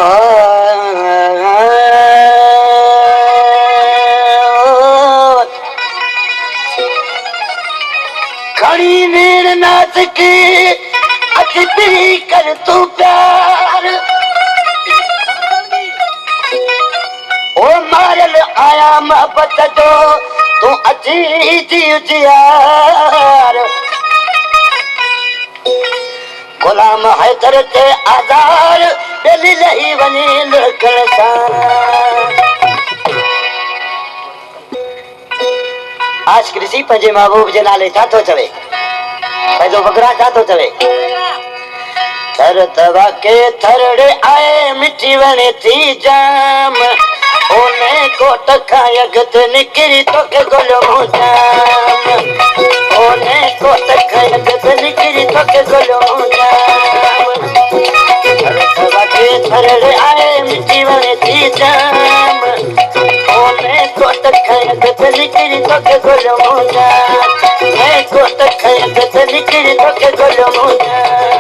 खड़ी नीर नाच की अतिथि कर तू प्यार ओ मारल आया मोहब्बत जो तू अची जी जियार गुलाम हैदर के आज़ार दिली लही वनी लखन सां आज कृषि पंजे महबूब जे नाले छा थो चवे पंहिंजो बकरा छा थो चवे थर तवा के थरड़े आए मिठी वणे थी जाम ओने कोट खां अगत निकिरी तोखे ॻोल्हियो जाम ओने कोट खां अगत निकिरी तोखे ॻोल्हियो जाम थर तवा के थरड़े आए मिठी वणे थी जाम ओने कोट खां अगत निकिरी तोखे ॻोल्हियो जाम ओने कोट खां अगत निकिरी तोखे ॻोल्हियो जाम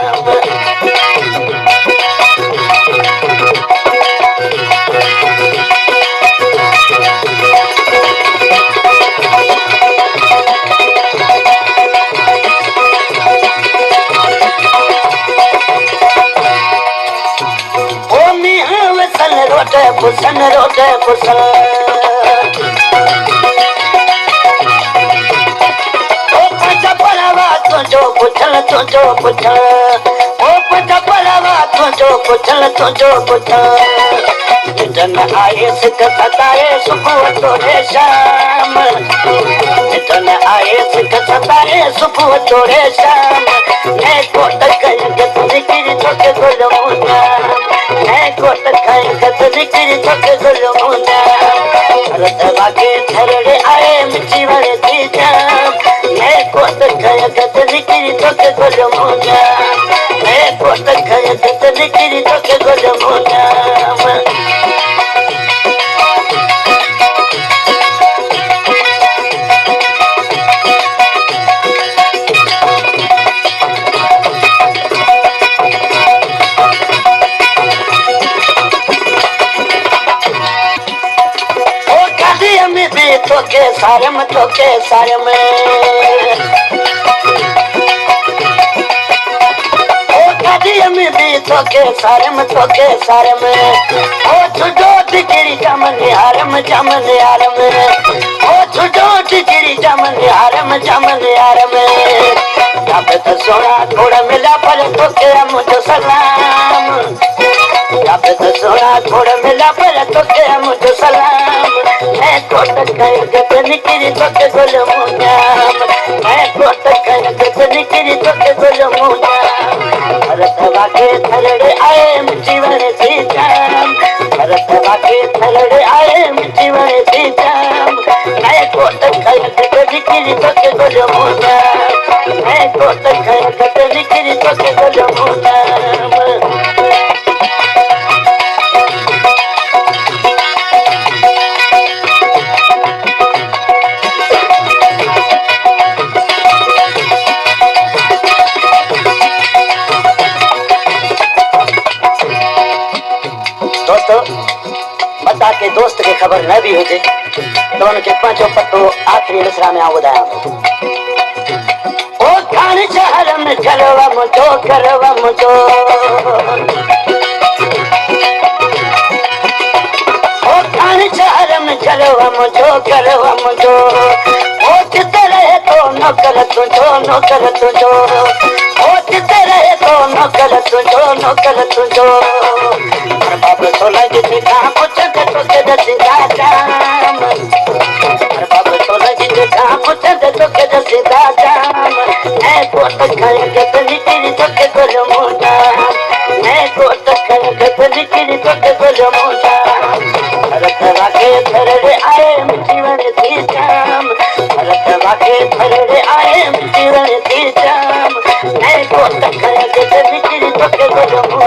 पुसन रोटे पुसन ओ पंजा पलावा तुझो पुछल तुझो पुछल ओ पंजा पलावा तुझो पुछल तुझो पुछल जन आए सिक सताए सुबह तोरे शाम जन आए सिक सताए सुबह तोरे शाम मैं कोट कहीं गत निकरी तोके ॻोल्हियो जाम मैं कोट कहीं गत निकरी तोके ॻोल्हियो जाम थर तवा के थरड़े आए मिठी वणे थी जाम मैं कोट कहीं गत निकरी तोके ॻोल्हियो जाम मैं कोट कहीं गत निकरी तोके ॻोल्हियो जाम तोके सारम ओ कदिया में भी तोके सारम ओ छुडो टिकरी जमन हारम ओ छुडो टिकरी जमन हारम जब तो सोना थोड़ा मिला पर तोके मुझे सलाम जब तो सोना थोड़ा मिला पर तोके मुझे सलाम मैं कोट कहीं गत निकरी तोके ॻोल्हियो जाम मैं कोट कहीं गत निकरी तोके ॻोल्हियो जाम थर तवा के थरड़े आए मिठी वणे थी जाम थर तवा के थरड़े आए मिठी वणे थी जाम मैं कोट कहीं गत निकरी तोके ॻोल्हियो जाम मैं कोट कहीं गत निकरी तोके ॻोल्हियो जाम बता के दोस्त के खबर न भी हुजे तो उनके पंचो पत्तो आखिरी मिसरा में आऊं ॿुधायां ओ खानी शहर में करवा मुझो ओ खानी शहर में करवा मुझो ओ जिते रहे तो नौकर तुझो ओ जिते रहे तो नौकर तुझो बाबा सोला जी का पुछ के तोके दसीदा जाम बाबा सोला जी का पुछ के तोके दसीदा जाम मैं कोट खाए गत निकरी तोके ॻोल्हियो जाम मैं कोट खाए गत निकरी तोके ॻोल्हियो जाम थर तवा के थरड़े आए मिठी वणे थी जाम थर तवा के थरड़े आए मिठी वणे थी जाम मैं कोट खाए गत निकरी तोके ॻोल्हियो